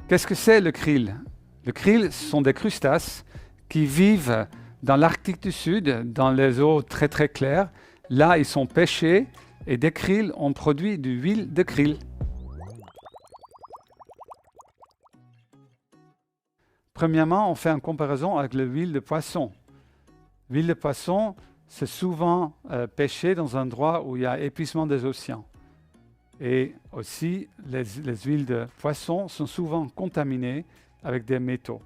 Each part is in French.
Qu'est-ce que c'est le krill? Le krill, ce sont des crustacés qui vivent dans l'Arctique du Sud, dans les eaux très très claires. Là, ils sont pêchés et des krills, on produit de l'huile de krill. Premièrement, on fait une comparaison avec l'huile de poisson. L'huile de poisson, c'est souvent pêché dans un endroit où il y a épuisement des océans. Et aussi, les huiles de poisson sont souvent contaminées avec des métaux.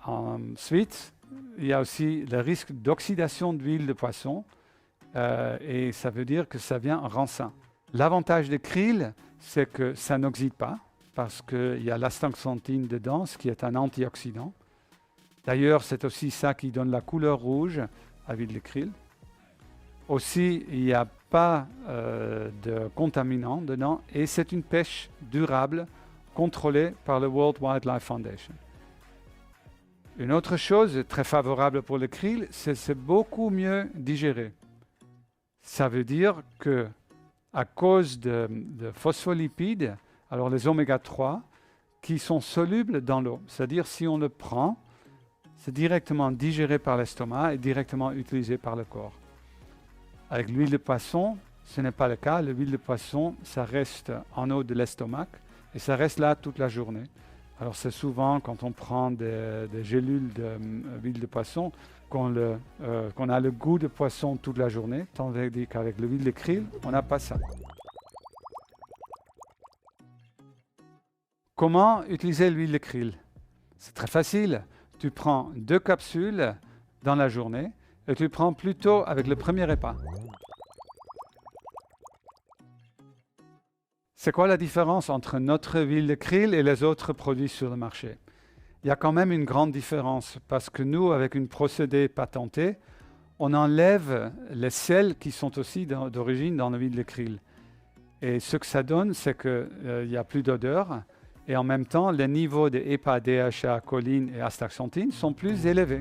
Ensuite, il y a aussi le risque d'oxydation d'huile de poisson et ça veut dire que ça vient en rancin. L'avantage des krill, c'est que ça n'oxyde pas parce qu'il y a l'astaxanthine dedans, ce qui est un antioxydant. D'ailleurs, c'est aussi ça qui donne la couleur rouge à l'huile de krill. Aussi, il n'y a pas de contaminants dedans et c'est une pêche durable contrôlée par le World Wildlife Foundation. Une autre chose très favorable pour le krill, c'est beaucoup mieux digéré. Ça veut dire que à cause de phospholipides, alors les oméga 3, qui sont solubles dans l'eau, c'est-à-dire si on le prend, c'est directement digéré par l'estomac et directement utilisé par le corps. Avec l'huile de poisson, ce n'est pas le cas. L'huile de poisson, ça reste en haut de l'estomac et ça reste là toute la journée. Alors c'est souvent quand on prend des gélules d'huile de poisson qu'on a le goût de poisson toute la journée, tandis qu'avec l'huile de krill, on n'a pas ça. Comment utiliser l'huile de krill? C'est très facile. Tu prends 2 capsules dans la journée et tu prends plutôt avec le premier repas. C'est quoi la différence entre notre huile de krill et les autres produits sur le marché? Il y a quand même une grande différence parce que nous, avec un procédé patenté, on enlève les sels qui sont aussi d'origine dans l'huile de krill. Et ce que ça donne, c'est qu'il n'y a plus d'odeur et en même temps, les niveaux de EPA, DHA, choline et astaxanthine sont plus élevés.